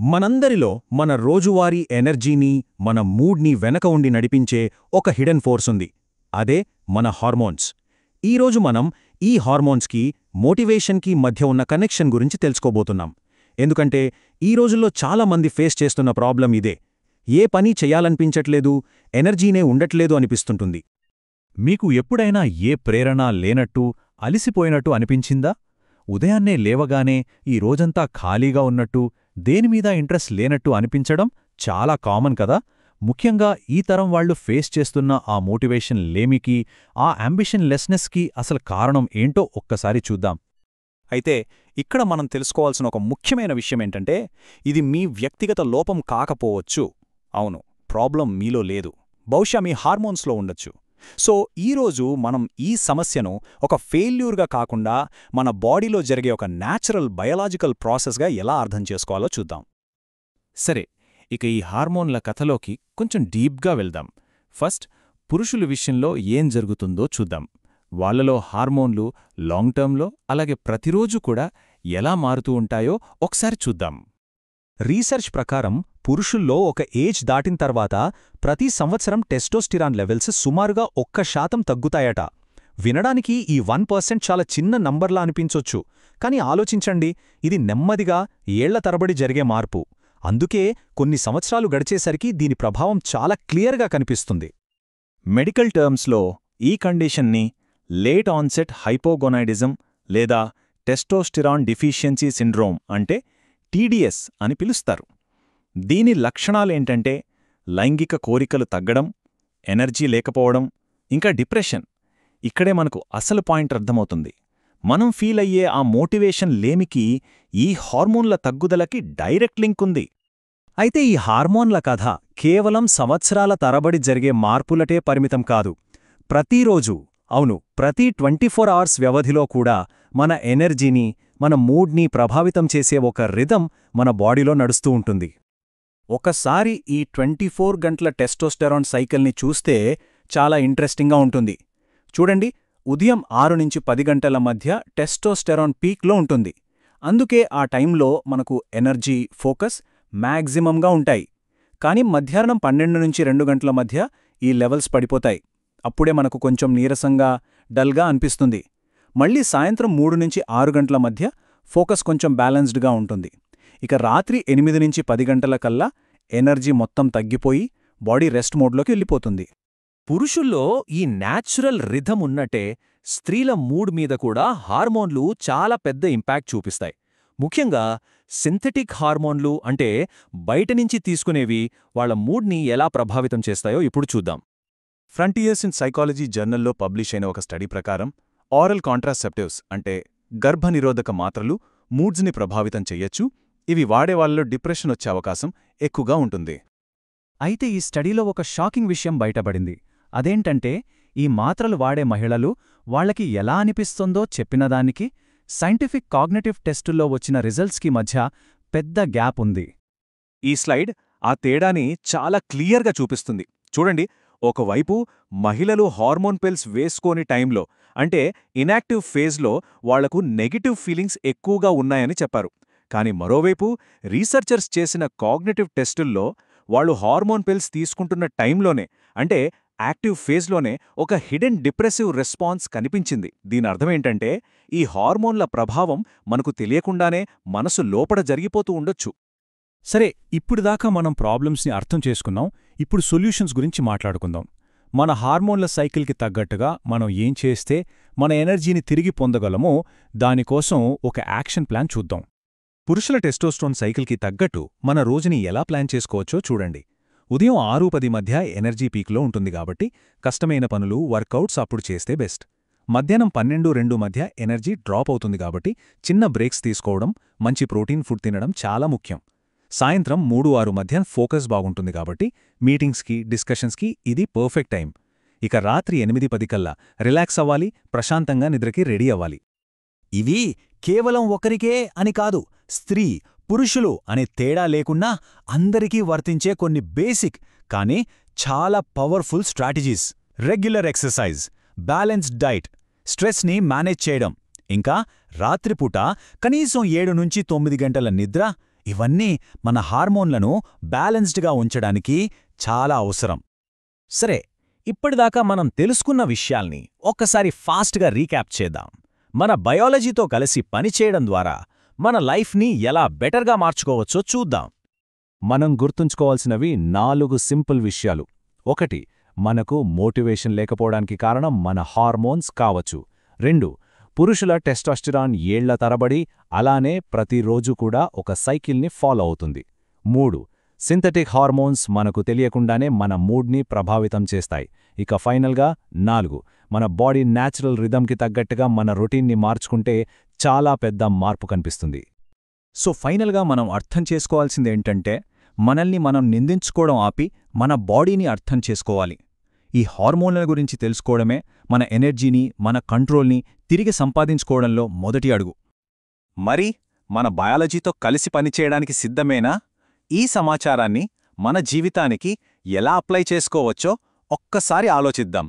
మనందరిలో మన రోజువారీ ఎనర్జీని మన మూడ్ని వెనక ఉండి నడిపించే ఒక హిడెన్ ఫోర్స్ ఉంది. అదే మన హార్మోన్స్. ఈరోజు మనం ఈ హార్మోన్స్కి మోటివేషన్కి మధ్య ఉన్న కనెక్షన్ గురించి తెలుసుకోబోతున్నాం. ఎందుకంటే ఈ రోజుల్లో చాలామంది ఫేస్ చేస్తున్న ప్రాబ్లం ఇదే. ఏ పని చెయ్యాలనిపించట్లేదు, ఎనర్జీనే ఉండట్లేదు అనిపిస్తుంటుంది. మీకు ఎప్పుడైనా ఏ ప్రేరణ లేనట్టు, అలిసిపోయినట్టు అనిపించిందా? ఉదయాన్నే లేవగానే ఈ రోజంతా ఖాళీగా ఉన్నట్టు, దేనిమీద ఇంట్రెస్ట్ లేనట్టు అనిపించడం చాలా కామన్ కదా. ముఖ్యంగా ఈ తరం వాళ్లు ఫేస్ చేస్తున్న ఆ మోటివేషన్ లేమికి, ఆ అంబిషన్ లెస్నెస్కి అసలు కారణం ఏంటో ఒక్కసారి చూద్దాం. అయితే ఇక్కడ మనం తెలుసుకోవాల్సిన ఒక ముఖ్యమైన విషయమేంటంటే, ఇది మీ వ్యక్తిగత లోపం కాకపోవచ్చు. అవును, ప్రాబ్లం మీలో లేదు, బహుశా మీ హార్మోన్స్లో ఉండొచ్చు. సో ఈరోజు మనం ఈ సమస్యను ఒక ఫెయిల్యూర్గా కాకుండా మన బాడీలో జరిగే ఒక న్యాచురల్ బయలాజికల్ ప్రాసెస్గా ఎలా అర్థం చేసుకోవాలో చూద్దాం. సరే, ఇక ఈ హార్మోన్ల కథలోకి కొంచెం డీప్గా వెళ్దాం. ఫస్ట్, పురుషుల విషయంలో ఏం జరుగుతుందో చూద్దాం. వాళ్లలో హార్మోన్లు లాంగ్ టర్మ్లో అలాగే ప్రతిరోజు కూడా ఎలా మారుతూ ఉంటాయో ఒకసారి చూద్దాం. రీసెర్చ్ ప్రకారం పురుషుల్లో ఒక ఏజ్ దాటిన తర్వాత ప్రతి సంవత్సరం టెస్టోస్టిరాన్ లెవెల్స్ సుమారుగా 1% తగ్గుతాయట. వినడానికి ఈ 1% చాలా చిన్న నంబర్లా అనిపించొచ్చు, కానీ ఆలోచించండి, ఇది నెమ్మదిగా ఏళ్ల తరబడి జరిగే మార్పు. అందుకే కొన్ని సంవత్సరాలు గడిచేసరికి దీని ప్రభావం చాలా క్లియర్గా కనిపిస్తుంది. మెడికల్ టర్మ్స్లో ఈ కండిషన్ని లేట్ ఆన్సెట్ హైపోగొనాయిడిజం లేదా టెస్టోస్టిరాన్ డిఫిషియన్సీ సిండ్రోమ్ అంటే టీడీఎస్ అని పిలుస్తారు. దీని లక్షణాలేంటంటే లైంగిక కోరికలు తగ్గడం, ఎనర్జీ లేకపోవడం, ఇంకా డిప్రెషన్. ఇక్కడే మనకు అసలు పాయింట్ అర్థమవుతుంది. మనం ఫీల్ అయ్యే ఆ మోటివేషన్ లేమికి ఈ హార్మోన్ల తగ్గుదలకి డైరెక్ట్ లింక్ ఉంది. అయితే ఈ హార్మోన్ల కథ కేవలం సంవత్సరాల తరబడి జరిగే మార్పులటే పరిమితం కాదు. ప్రతిరోజు, అవును, ప్రతి 24 అవర్స్ వ్యవధిలో కూడా మన ఎనర్జీని, మన మూడ్ని ప్రభావితం చేసే ఒక రిథం మన బాడీలో నడుస్తూ ఉంటుంది. ఒకసారి ఈ 24 గంటల టెస్టోస్టెరాన్ సైకిల్ని చూస్తే చాలా ఇంట్రెస్టింగ్గా ఉంటుంది. చూడండి, ఉదయం 6 నుంచి 10 గంటల మధ్య టెస్టోస్టెరాన్ పీక్లో ఉంటుంది. అందుకే ఆ టైంలో మనకు ఎనర్జీ, ఫోకస్ మ్యాక్సిమంగా ఉంటాయి. కానీ మధ్యాహ్నం 12 నుంచి 2 గంటల మధ్య ఈ లెవెల్స్ పడిపోతాయి. అప్పుడే మనకు కొంచెం నీరసంగా, డల్గా అనిపిస్తుంది. మళ్ళీ సాయంత్రం 3 నుంచి 6 గంటల మధ్య ఫోకస్ కొంచెం బ్యాలెన్స్డ్గా ఉంటుంది. ఇక రాత్రి 8 నుంచి 10 గంటల కల్లా ఎనర్జీ మొత్తం తగ్గిపోయి బాడీ రెస్ట్ మోడ్లోకి వెళ్ళిపోతుంది. పురుషుల్లో ఈ న్యాచురల్ రిథం ఉన్నట్టే స్త్రీల మూడ్ మీద కూడా హార్మోన్లు చాలా పెద్ద ఇంపాక్ట్ చూపిస్తాయి. ముఖ్యంగా సింథెటిక్ హార్మోన్లు అంటే బయటనుంచి తీసుకునేవి వాళ్ల మూడ్ని ఎలా ప్రభావితం చేస్తాయో ఇప్పుడు చూద్దాం. ఫ్రంటియర్స్ ఇన్ సైకాలజీ జర్నల్లో పబ్లిష్ అయిన ఒక స్టడీ ప్రకారం ఆరల్ కాంట్రాసెప్టివ్స్ అంటే గర్భనిరోధక మాత్రలు మూడ్స్ని ప్రభావితం చెయ్యొచ్చు. ఇవి వాడేవాళ్లలో డిప్రెషన్ వచ్చే అవకాశం ఎక్కువగా ఉంటుంది. అయితే ఈ స్టడీలో ఒక షాకింగ్ విషయం బయటపడింది. అదేంటంటే, ఈ మాత్రలు వాడే మహిళలు వాళ్లకి ఎలా అనిపిస్తుందో చెప్పినదానికి సైంటిఫిక్ కాగ్నిటివ్ టెస్టుల్లో వచ్చిన రిజల్ట్స్కి మధ్య పెద్ద గ్యాప్ ఉంది. ఈ స్లైడ్ ఆ తేడాని చాలా క్లియర్గా చూపిస్తుంది. చూడండి, ఒకవైపు మహిళలు హార్మోన్ పిల్స్ వేసుకోని టైంలో, అంటే ఇనాక్టివ్ ఫేజ్లో వాళ్లకు నెగటివ్ ఫీలింగ్స్ ఎక్కువగా ఉన్నాయని చెప్పారు. కానీ మరోవైపు రీసెర్చర్స్ చేసిన కాగ్నిటివ్ టెస్టుల్లో వాళ్లు హార్మోన్ పిల్స్ తీసుకుంటున్న టైంలోనే, అంటే యాక్టివ్ ఫేజ్లోనే ఒక హిడెన్ డిప్రెసివ్ రెస్పాన్స్ కనిపించింది. దీని అర్థమేంటంటే, ఈ హార్మోన్ల ప్రభావం మనకు తెలియకుండానే మనసు లోపల జరిగిపోతూ ఉండొచ్చు. సరే, ఇప్పుడుదాకా మనం ప్రాబ్లమ్స్ని అర్థం చేసుకున్నాం. ఇప్పుడు సొల్యూషన్స్ గురించి మాట్లాడుకుందాం. మన హార్మోన్ల సైకిల్కి తగ్గట్టుగా మనం ఏం చేస్తే మన ఎనర్జీని తిరిగి పొందగలమో దానికోసం ఒక యాక్షన్ ప్లాన్ చూద్దాం. పురుషుల టెస్టోస్టెరాన్ సైకిల్కి తగ్గట్టు మన రోజుని ఎలా ప్లాన్ చేసుకోవచ్చో చూడండి. ఉదయం 6-10 మధ్య ఎనర్జీ పీక్లో ఉంటుంది కాబట్టి కష్టమైన పనులు, వర్కౌట్స్ అప్పుడు చేస్తే బెస్ట్. మధ్యాహ్నం 12-2 మధ్య ఎనర్జీ డ్రాప్ అవుతుంది కాబట్టి చిన్న బ్రేక్స్ తీసుకోవడం, మంచి ప్రోటీన్ ఫుడ్ తినడం చాలా ముఖ్యం. సాయంత్రం 3-6 మధ్య ఫోకస్ బాగుంటుంది కాబట్టి మీటింగ్స్కి, డిస్కషన్స్కి ఇది పర్ఫెక్ట్ టైం. ఇక రాత్రి 8-10 కల్లా రిలాక్స్ అవ్వాలి, ప్రశాంతంగా నిద్రకి రెడీ అవ్వాలి. ఇవి కేవలం ఒకరికే అని కాదు, స్త్రీ, పురుషులు అనే తేడా లేకుండా అందరికీ వర్తించే కొన్ని బేసిక్ కానీ చాలా powerful strategies. Regular exercise, balanced diet, స్ట్రెస్ని మేనేజ్ చేయడం, ఇంకా రాత్రిపూట కనీసం 7 నుంచి 9 గంటల నిద్ర, ఇవన్నీ మన హార్మోన్లను బ్యాలెన్స్డ్గా ఉంచడానికి చాలా అవసరం. సరే, ఇప్పటిదాకా మనం తెలుసుకున్న విషయాల్ని ఒక్కసారి ఫాస్ట్గా రీక్యాప్ చేద్దాం. మన బయాలజీతో కలిసి పనిచేయడం ద్వారా మన లైఫ్ని ఎలా బెటర్గా మార్చుకోవచ్చో చూద్దాం. మనం గుర్తుంచుకోవాల్సినవి 4 సింపుల్ విషయాలు. 1. మనకు మోటివేషన్ లేకపోవడానికి కారణం మన హార్మోన్స్ కావచ్చు. 2. పురుషుల టెస్టోస్టెరాన్ ఏళ్ల తరబడి అలానే ప్రతిరోజు కూడా ఒక సైకిల్ని ఫాలో అవుతుంది. 3. సింథటిక్ హార్మోన్స్ మనకు తెలియకుండానే మన మూడ్ని ప్రభావితం చేస్తాయి. ఇక ఫైనల్గా 4. మన బాడీ న్యాచురల్ రిథంకి తగ్గట్టుగా మన రొటీన్ని మార్చుకుంటే చాలా పెద్ద మార్పు కనిపిస్తుంది. సో ఫైనల్గా మనం అర్థం చేసుకోవాల్సిందేంటంటే, మనల్ని మనం నిందించుకోవడం ఆపి మన బాడీని అర్థం చేసుకోవాలి. ఈ హార్మోన్ల గురించి తెలుసుకోవడమే మన ఎనర్జీని, మన కంట్రోల్ని తిరిగి సంపాదించుకోవడంలో మొదటి అడుగు. మరి మన బయాలజీతో కలిసి పనిచేయడానికి సిద్ధమేనా? ఈ సమాచారాన్ని మన జీవితానికి ఎలా అప్లై చేసుకోవచ్చో ఒక్కసారి ఆలోచిద్దాం.